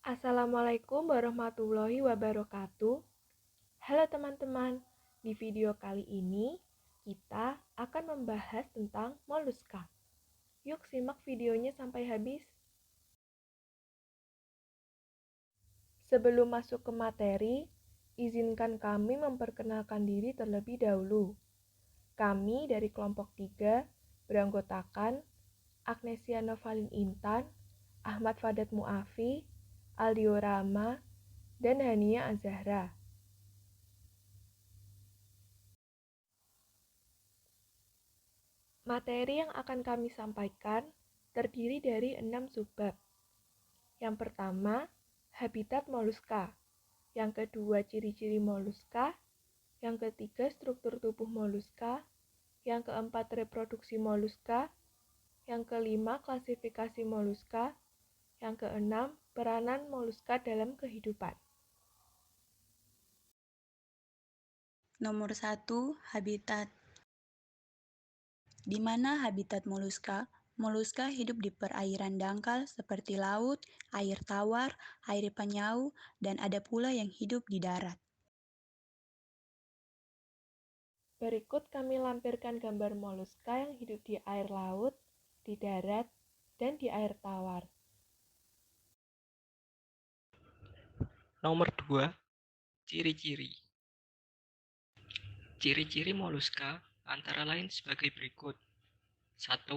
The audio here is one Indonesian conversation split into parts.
Assalamualaikum warahmatullahi wabarakatuh. Halo teman-teman, di video kali ini kita akan membahas tentang moluska. Yuk simak videonya sampai habis. Sebelum masuk ke materi, izinkan kami memperkenalkan diri terlebih dahulu. Kami dari kelompok 3 beranggotakan Agnesia Novalin Intan, Ahmad Fadat Muafi, Aldio Rama, dan Hania Azahra. Materi yang akan kami sampaikan terdiri dari 6 subbab. Yang pertama, habitat moluska. Yang kedua, ciri-ciri moluska. Yang ketiga, struktur tubuh moluska. Yang keempat, reproduksi moluska. Yang kelima, klasifikasi moluska. Yang keenam, peranan moluska dalam kehidupan. Nomor 1, habitat. Di mana habitat moluska? Moluska hidup di perairan dangkal seperti laut, air tawar, air penyau, dan ada pula yang hidup di darat. Berikut kami lampirkan gambar moluska yang hidup di air laut, di darat, dan di air tawar. Nomor 2, ciri-ciri. Ciri-ciri moluska antara lain sebagai berikut. 1.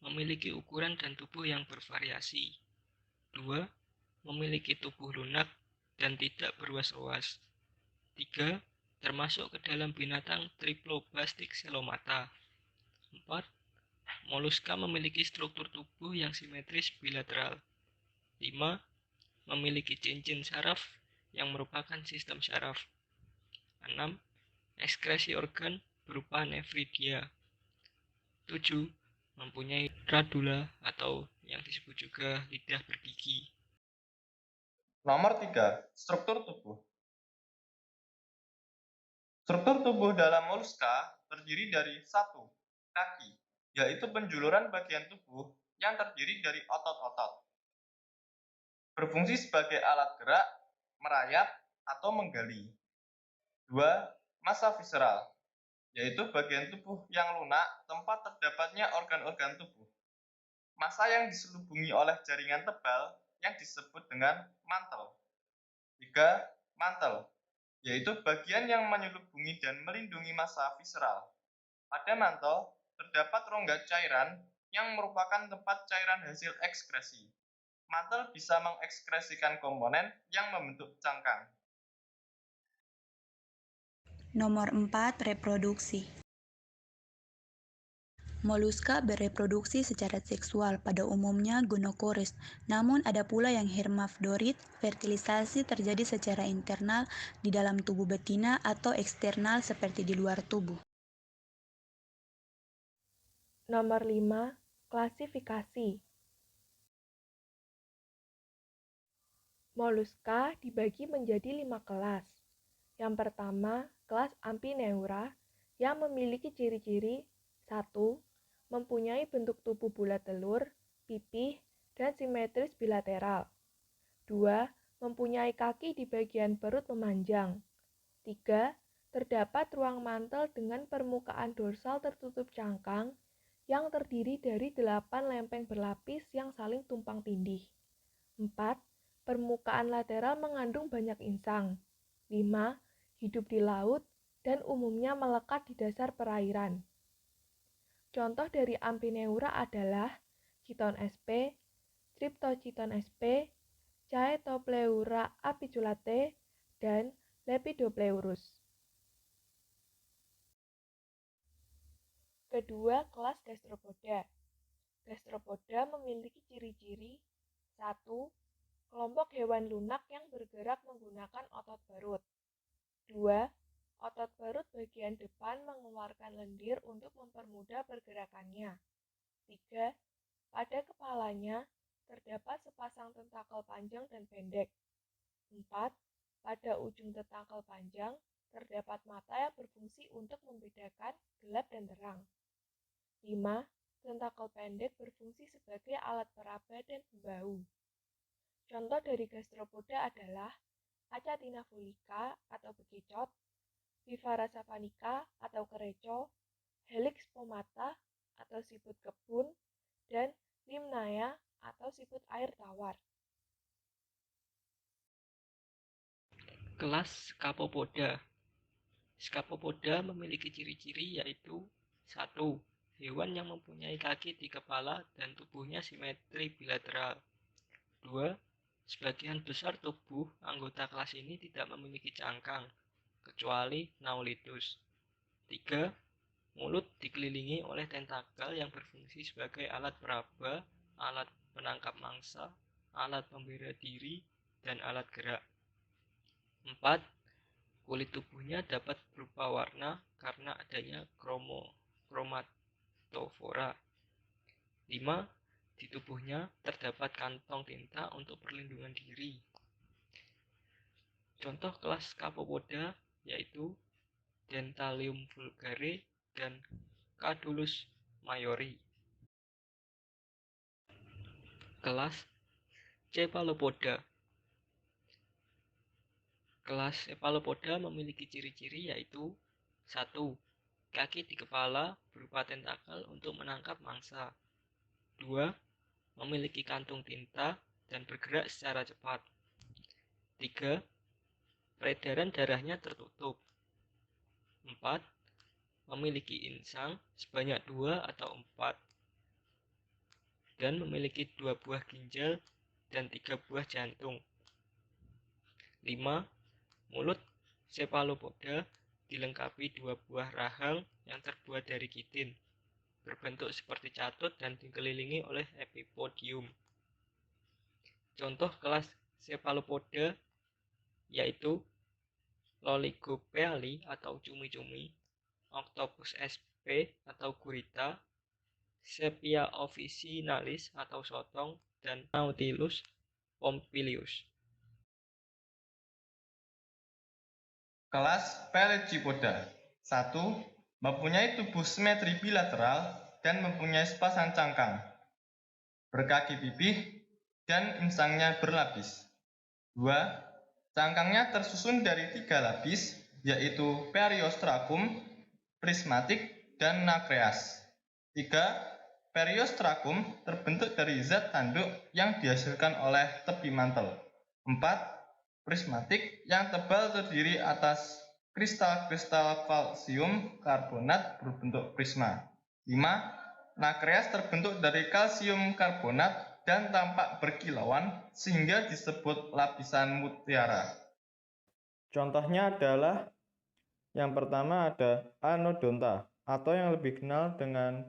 Memiliki ukuran dan tubuh yang bervariasi. 2. Memiliki tubuh lunak dan tidak berwas-was. 3. Termasuk ke dalam binatang Triploblastic Coelomata. 4. Moluska memiliki struktur tubuh yang simetris bilateral. 5. Memiliki cincin saraf yang merupakan sistem saraf. 6. Ekskresi organ berupa nefridia. 7. Mempunyai radula atau yang disebut juga lidah bergigi. Nomor 3. Struktur tubuh. Struktur tubuh dalam moluska terdiri dari 1. Kaki, yaitu penjuluran bagian tubuh yang terdiri dari otot-otot. Berfungsi sebagai alat gerak, merayap, atau menggali. 2. Massa visceral, yaitu bagian tubuh yang lunak tempat terdapatnya organ-organ tubuh. Massa yang diselubungi oleh jaringan tebal yang disebut dengan mantel. 3. Mantel, yaitu bagian yang menyelubungi dan melindungi massa visceral. Pada mantel, terdapat rongga cairan yang merupakan tempat cairan hasil ekskresi. Mantel bisa mengekskresikan komponen yang membentuk cangkang. Nomor 4, reproduksi. Moluska bereproduksi secara seksual, pada umumnya gonokoris, namun ada pula yang hermafrodit. Fertilisasi terjadi secara internal di dalam tubuh betina atau eksternal seperti di luar tubuh. Nomor 5, klasifikasi. Moluska dibagi menjadi 5 kelas. Yang pertama, kelas Amphineura yang memiliki ciri-ciri 1. Mempunyai bentuk tubuh bulat telur, pipih, dan simetris bilateral. 2. Mempunyai kaki di bagian perut memanjang. 3. Terdapat ruang mantel dengan permukaan dorsal tertutup cangkang yang terdiri dari 8 lempeng berlapis yang saling tumpang tindih. 4. Permukaan lateral mengandung banyak insang. 5. Hidup di laut dan umumnya melekat di dasar perairan. Contoh dari Amphineura adalah Chiton sp, Cryptochiton sp, Chaetopleura apiculate, dan Lepidopleurus. Kedua, kelas Gastropoda. Gastropoda memiliki ciri-ciri 1. Kelompok hewan lunak yang bergerak menggunakan otot perut. 2. Otot perut bagian depan mengeluarkan lendir untuk mempermudah pergerakannya. 3. Pada kepalanya terdapat sepasang tentakel panjang dan pendek. 4. Pada ujung tentakel panjang terdapat mata yang berfungsi untuk membedakan gelap dan terang. 5. Tentakel pendek berfungsi sebagai alat peraba dan pembau. Contoh dari gastropoda adalah Achatina folica atau bekicot, Vivara savanica atau kereco, Helix pomata atau siput kebun, dan Limnaea atau siput air tawar. Kelas Scapopoda. Scapopoda memiliki ciri-ciri yaitu 1. Hewan yang mempunyai kaki di kepala dan tubuhnya simetri bilateral. 2. Sebagian besar tubuh anggota kelas ini tidak memiliki cangkang, kecuali Naulitus. 3. Mulut dikelilingi oleh tentakel yang berfungsi sebagai alat peraba, alat penangkap mangsa, alat pembela diri, dan alat gerak. 4. Kulit tubuhnya dapat berupa warna karena adanya kromatofora. 5. Di tubuhnya terdapat kantong tinta untuk perlindungan diri. Contoh kelas Scapopoda yaitu Dentalium vulgare dan Cadulus mayori. Kelas Cephalopoda. Kelas Cephalopoda memiliki ciri-ciri yaitu 1. Kaki di kepala berupa tentakel untuk menangkap mangsa. 2. Memiliki kantung tinta dan bergerak secara cepat. 3. Peredaran darahnya tertutup. 4. Memiliki insang sebanyak 2 atau 4. Dan memiliki 2 buah ginjal dan 3 buah jantung. 5. Mulut Cephalopoda dilengkapi 2 buah rahang yang terbuat dari kitin, berbentuk seperti catut dan dikelilingi oleh epipodium. Contoh kelas Cephalopoda yaitu Loligopeali atau cumi-cumi, Octopus sp atau gurita, Sepia officinalis atau sotong, dan Nautilus pompilius. Kelas Pelecypoda. 1. Mempunyai tubuh simetri bilateral dan mempunyai sepasang cangkang, berkaki pipih, dan insangnya berlapis. 2. Cangkangnya tersusun dari 3 lapis, yaitu Periostracum, prismatik, dan nacreas. 3. Periostracum terbentuk dari zat tanduk yang dihasilkan oleh tepi mantel. 4. Prismatik yang tebal terdiri atas kristal-kristal kalsium karbonat berbentuk prisma. 5. Nacreas terbentuk dari kalsium karbonat dan tampak berkilauan sehingga disebut lapisan mutiara. Contohnya adalah yang pertama ada Anodonta atau yang lebih dikenal dengan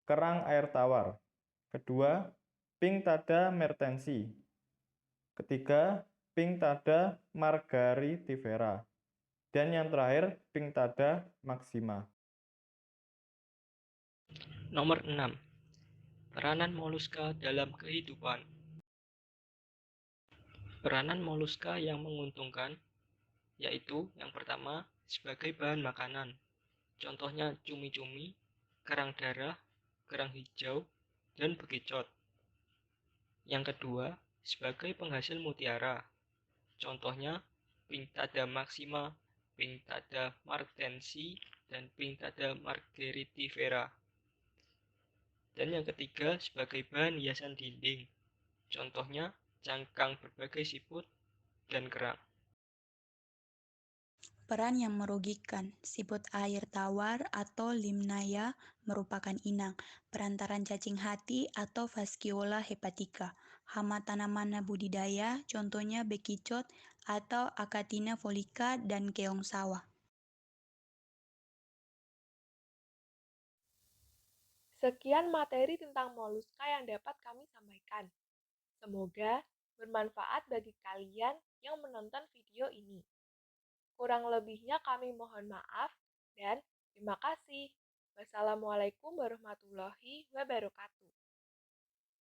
kerang air tawar. Kedua, Pinctada mertensi. Ketiga, Pinctada margaritifera. Dan yang terakhir, Pinctada maxima. Nomor 6. Peranan moluska dalam kehidupan. Peranan moluska yang menguntungkan yaitu yang pertama sebagai bahan makanan. Contohnya cumi-cumi, kerang darah, kerang hijau, dan bekicot. Yang kedua sebagai penghasil mutiara. Contohnya Pinctada maxima, Pinctada martensi, dan Pinctada margaritifera. Dan yang ketiga sebagai bahan hiasan dinding. Contohnya cangkang berbagai siput dan kerang. Peran yang merugikan, siput air tawar atau Limnaea merupakan inang, perantaran cacing hati atau Fasciola hepatica, hama tanaman budidaya, contohnya bekicot atau Achatina folica dan keong sawah. Sekian materi tentang moluska yang dapat kami sampaikan. Semoga bermanfaat bagi kalian yang menonton video ini. Kurang lebihnya kami mohon maaf dan terima kasih. Wassalamualaikum warahmatullahi wabarakatuh.